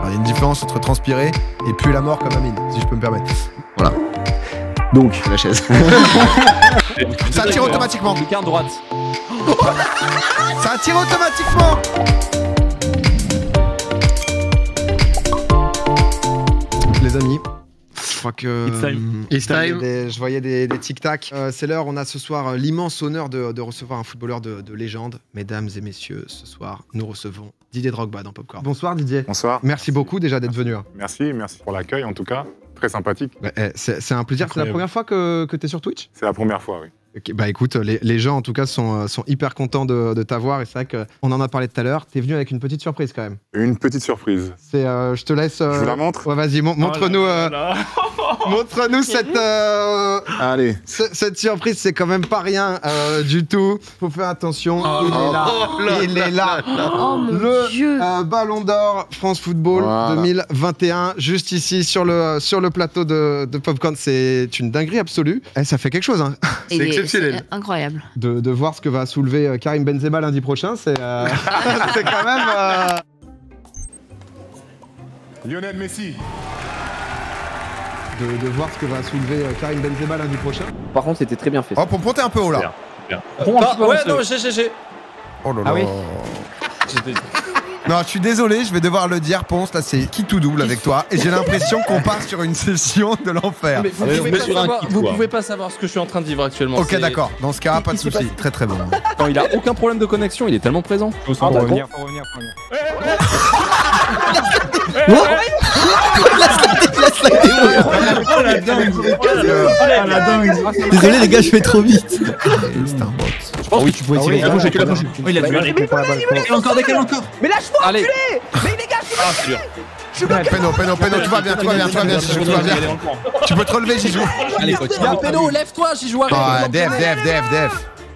Alors, il y a une différence entre transpirer et puer la mort comme Amine, si je peux me permettre. Voilà. Donc, la chaise. Ça attire automatiquement. Lucarne droite. Ça attire automatiquement. Les amis, je crois que je voyais des tic-tac. C'est l'heure, on a ce soir l'immense honneur de recevoir un footballeur de légende. Mesdames et messieurs, ce soir, nous recevons Didier Drogba dans Popcorn. Bonsoir Didier. Bonsoir. Merci beaucoup déjà d'être venu. Merci pour l'accueil en tout cas. Très sympathique. C'est un plaisir. C'est la première fois que tu es sur Twitch? C'est la première fois, oui. Okay, bah écoute, les gens en tout cas sont hyper contents de t'avoir et c'est vrai qu'on en a parlé tout à l'heure. T'es venu avec une petite surprise quand même. Une petite surprise. C'est, je te laisse. Je vous la montre. Ouais, vas-y, montre-nous. Montre-nous cette. Allez. Cette surprise, c'est quand même pas rien du tout. Faut faire attention. Il est là. Oh mon Dieu. Ballon d'Or France Football 2021, juste ici sur le plateau de Popcorn. C'est une dinguerie absolue. Ça fait quelque chose. Hein. C'est exceptionnel. Incroyable. De voir ce que va soulever Karim Benzema lundi prochain, c'est c'est quand même. Lionel Messi. De voir ce que va soulever Karim Benzema lundi prochain. Par contre, c'était très bien fait. Oh, pour me monter un peu haut là. Ouais, non, j'ai. Oh là là. Ah oui. Non, je suis désolé, je vais devoir le dire, Ponce, là c'est qui tout double avec toi, et j'ai l'impression qu'on part sur une session de l'enfer. Mais vous pouvez pas savoir ce que je suis en train de vivre actuellement. Ok, d'accord, dans ce cas, pas de soucis, très très bon. Quand il a aucun problème de connexion, il est tellement présent. Faut revenir. Désolé les gars, je fais trop vite. C'est un bot. Je pense que tu pouvais tirer. Il a tué. Encore, décale encore. Mais lâche-moi, Allez. Mais les gars, je suis bloqué. Péno, tu vas bien, Jijou, tu vas bien. Tu peux te relever, Jijou. Allez, coach. Péno, lève-toi, j'y joue avec. Ah, def.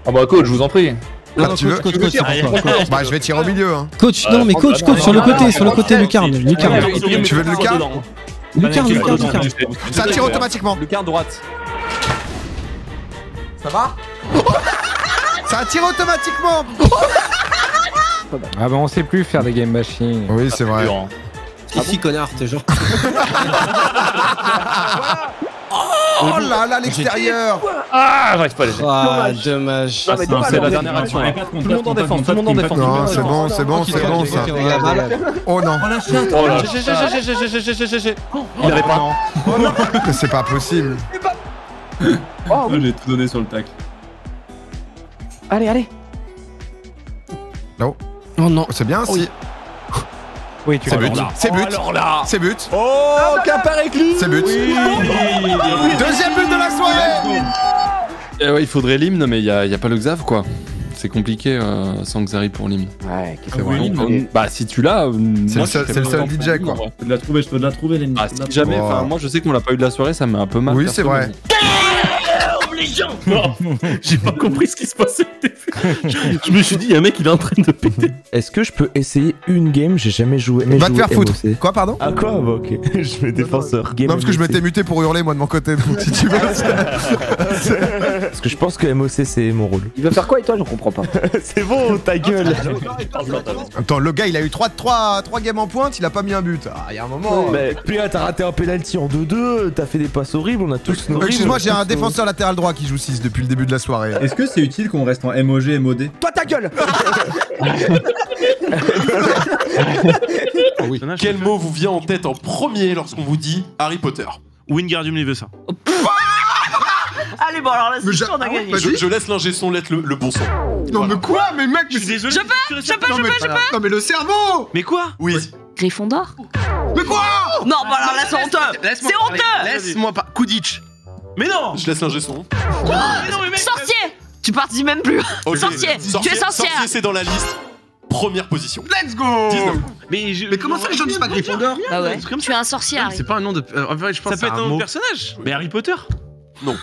Ah bah coach, je vous en prie. Ah, tu veux? Bah, je vais tirer au milieu. Hein. Coach, non mais coach, sur le côté, lucarne. Tu veux de lucarne? Lucarne. Ça tire automatiquement. Lucarne droite. Ça va? Ça attire automatiquement. Ah bah on sait plus faire des game machines. Oui, c'est vrai. Si connard, t'es genre. Oh là là, l'extérieur. Ah, j'arrive pas à les gérer. Ah, dommage. C'est la dernière action. Tout le monde en défense, tout le monde en défense. Non, c'est bon ça. Oh non. Il avait pas. C'est pas possible. J'ai tout donné sur le tac. Allez. Non. Oh non. C'est bien si. Oui, tu C'est l'as. but. C'est but. Oh, Quimper avec lui. C'est but. Deuxième but de la soirée. Ouais, il faudrait l'hymne, mais y a pas le Xav quoi. C'est compliqué sans Xari pour l'hymne. Ouais, C'est vrai. Bah si tu l'as, C'est le seul DJ quoi. Je peux de la trouver, l'ennemi. Ah, si jamais, enfin moi je sais qu'on l'a pas eu de la soirée, ça me met un peu mal. Oui, c'est vrai. Non, j'ai pas compris ce qui se passait. Je me suis dit, il y a un mec, il est en train de péter. Est-ce que je peux essayer une game? J'ai jamais joué. Va te faire foutre. Quoi, pardon? Ah quoi? Bah ok. Je mets défenseur. Non, parce que je m'étais muté pour hurler moi de mon côté, donc si tu veux. Parce que je pense que MOC c'est mon rôle. Il veut faire quoi et toi? Je comprends pas. C'est bon, ta gueule. Attends, le gars il a eu 3 games en pointe, il a pas mis un but. Ah, il y a un moment. Mais putain, t'as raté un penalty en 2-2, t'as fait des passes horribles, on a tous nos. Excuse-moi, j'ai un défenseur latéral droit qui joue 6 depuis le début de la soirée. Est-ce que c'est utile qu'on reste en MOG, MOD? Toi ta gueule. Quel mot vous vient en tête en premier lorsqu'on vous dit Harry Potter? Wingardium Leviosa. Allez, bon, alors là, c'est sûr, on a gagné. Je laisse l'ingé son lettre le bon son. Non, mais quoi? Mais mec, Je suis désolé. Je peux. Non, mais le cerveau! Mais quoi? Oui. Gryffondor. Mais quoi? Non, bah alors là, c'est honteux. C'est honteux. Laisse-moi pas. Quidditch. Mais non. Je laisse l'ingé son. Sorcier. Tu participes même plus. Okay. Sorcier. Tu es sorcière. Sorcier, c'est dans la liste. Première position. Let's go! 19. Mais comment ça, les gens disent pas Gryffondor? Ah ouais. Tu es un sorcier, Harry. C'est pas un nom de. En fait, je pense ça peut être un nom de personnage. Mais Harry Potter? Non.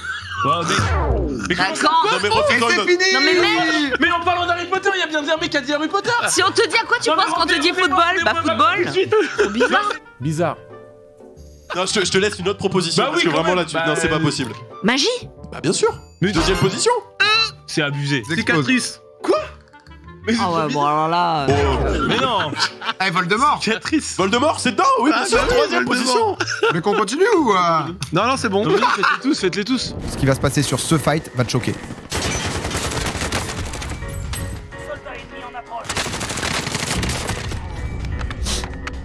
Mais D'accord. Non mais refais quand même. Non mais merde. Mais en parlant d'Harry Potter, il y a bien un mec qui a dit Harry Potter. Si on te dit à quoi tu penses quand on te dit football? Bah football. Trop bizarre. Bizarre. Non, je te laisse une autre proposition parce que vraiment là, non, c'est pas possible. Magie. Bah bien sûr. Deuxième position. C'est abusé. Cicatrice. Quoi? Ah ouais, bon alors là. Mais non. Eh, Voldemort. Cicatrice. Voldemort, c'est dedans, oui, mais c'est la troisième position. Mais qu'on continue ou Non, c'est bon. Faites-les tous. Ce qui va se passer sur ce fight va te choquer.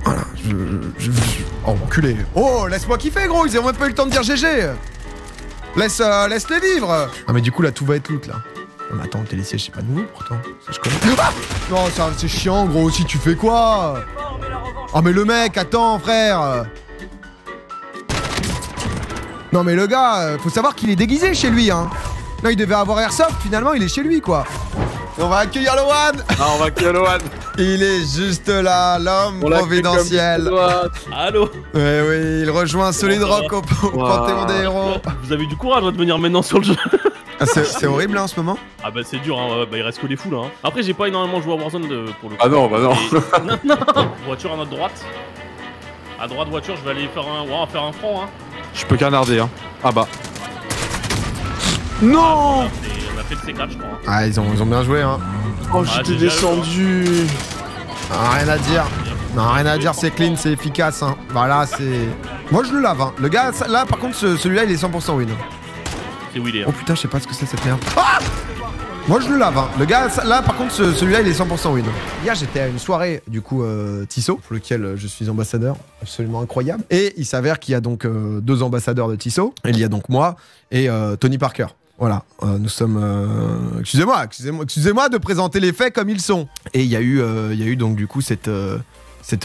Voilà, Oh, enculé. Oh, laisse-moi kiffer, gros, ils ont même pas eu le temps de dire GG. Laisse-les vivre. Ah, mais du coup, là, tout va être loot, là. Non, mais attends, le télésiège, c'est pas nouveau, pourtant. Ça, je connais. Ah non, ça, c'est chiant, gros, aussi, tu fais quoi? Oh, mais le mec, attends, frère. Non, mais le gars, faut savoir qu'il est déguisé chez lui, hein. Là, il devait avoir Airsoft, finalement, il est chez lui, quoi. On va accueillir le One. Ah, on va accueillir le One. Il est juste là, l'homme providentiel. Allô. Ouais, oui, il rejoint Solid Rock au Panthéon des héros. Vous avez du courage de venir maintenant sur le jeu. Ah, c'est horrible là en ce moment. Ah bah c'est dur, hein. Bah, il reste que les foules. Hein. Après j'ai pas énormément joué à Warzone pour le coup. Ah non, bah non. Non. Voiture à notre droite. À droite voiture, je vais aller faire un, on va faire un front. Hein. Je peux canarder, hein. Ah bah. Non. On a fait le C4 je crois. Hein. Ah ils ont bien joué hein. Oh j'étais descendu. Ah, rien à dire. Non, rien à dire, c'est clean, c'est efficace. Hein. Voilà, c'est. Moi je le lave. Hein. Le gars, là par contre, celui-là il est 100% win. C'est Willy. Hein. Oh putain, je sais pas ce que c'est cette merde. Ah moi je le lave. Hein. Le gars, là par contre, celui-là il est 100% win. Hier j'étais à une soirée du coup Tissot, pour lequel je suis ambassadeur, absolument incroyable. Et il s'avère qu'il y a donc 2 ambassadeurs de Tissot. Il y a donc moi et Tony Parker. Voilà, nous sommes. Excusez-moi de présenter les faits comme ils sont. Et il y a eu donc du coup cette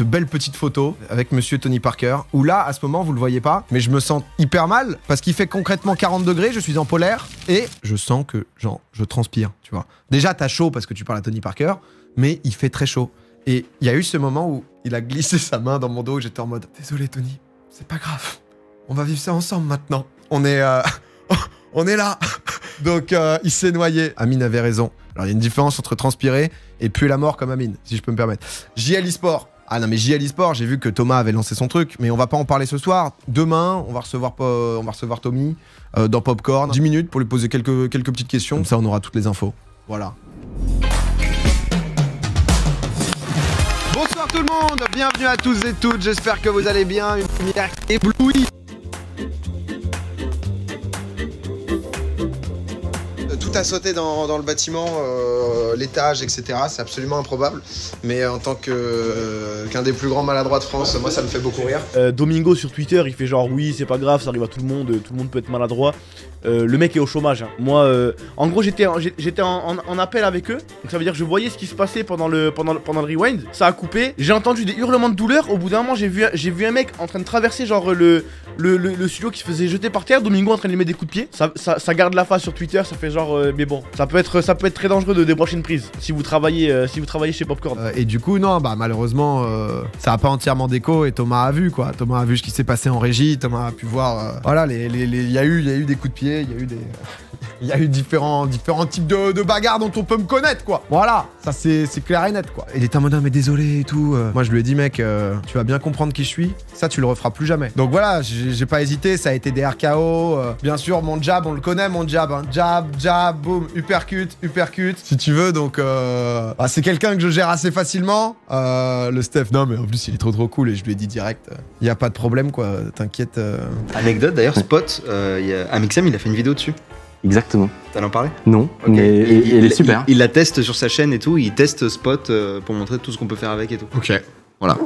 belle petite photo avec monsieur Tony Parker, où là, à ce moment, vous le voyez pas, mais je me sens hyper mal, parce qu'il fait concrètement 40 degrés, je suis en polaire, et je sens que, genre, je transpire, tu vois. Déjà, t'as chaud parce que tu parles à Tony Parker, mais il fait très chaud. Et il y a eu ce moment où il a glissé sa main dans mon dos, j'étais en mode, désolé Tony, c'est pas grave, on va vivre ça ensemble maintenant. On est là. Donc, il s'est noyé. Amine avait raison. Alors, il y a une différence entre transpirer et puer la mort comme Amine, si je peux me permettre. JL eSport. Ah non, mais JL eSport, j'ai vu que Thomas avait lancé son truc, mais on va pas en parler ce soir. Demain, on va recevoir Tommy dans Popcorn. 10 minutes pour lui poser quelques petites questions. Comme ça, on aura toutes les infos. Voilà. Bonsoir tout le monde, bienvenue à tous et toutes. J'espère que vous allez bien. Une première éblouie. Tout a sauté dans le bâtiment, l'étage, etc. C'est absolument improbable. Mais en tant qu'un des plus grands maladroits de France, moi ça me fait beaucoup rire. Domingo sur Twitter, il fait genre oui, c'est pas grave, ça arrive à tout le monde peut être maladroit. Le mec est au chômage. Hein. Moi, en gros, j'étais en appel avec eux. Donc ça veut dire que je voyais ce qui se passait pendant le rewind. Ça a coupé. J'ai entendu des hurlements de douleur. Au bout d'un moment, j'ai vu un mec en train de traverser genre le studio qui se faisait jeter par terre. Domingo en train de lui mettre des coups de pied. Ça garde la face sur Twitter. Ça fait genre, mais bon, ça peut être très dangereux de débrancher une prise si vous travaillez chez Popcorn. Et du coup, non, bah malheureusement, ça a pas entièrement d'écho. Et Thomas a vu quoi. Thomas a vu ce qui s'est passé en régie. Thomas a pu voir. Voilà, il y a eu des coups de pied. Il y a eu différents types de bagarres dont on peut me connaître, quoi. Voilà, ça c'est clair et net, quoi. Il était en mode, mais désolé et tout. Moi, je lui ai dit, mec, tu vas bien comprendre qui je suis. Ça, tu le referas plus jamais. Donc voilà, j'ai pas hésité. Ça a été des RKO. Bien sûr, mon jab, on le connaît, mon jab. Hein. Jab, boum, uppercut. Si tu veux, donc... c'est quelqu'un que je gère assez facilement. Le Steph, non, mais en plus, il est trop cool. Et je lui ai dit direct, il y a pas de problème, quoi. T'inquiète. Anecdote, d'ailleurs, Spot, Amixem, il a fait une vidéo dessus. Exactement. T'en as parlé? Non, okay. Mais elle est super. Il la teste sur sa chaîne et tout, il teste Spot pour montrer tout ce qu'on peut faire avec et tout. Ok. Voilà.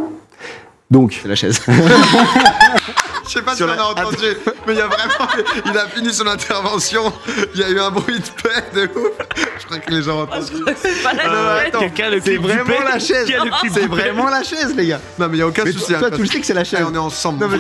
Donc. C'est la chaise. Je sais pas si on a entendu, mais il y a vraiment... Il a fini son intervention, il y a eu un bruit de paix de ouf. Je crois que les gens ont entendu. C'est pas la chaise. C'est vraiment la chaise. C'est vraiment la chaise, les gars. Non, mais il y a aucun souci. Toi, tu le sais que c'est la chaise. On est ensemble. Non, mais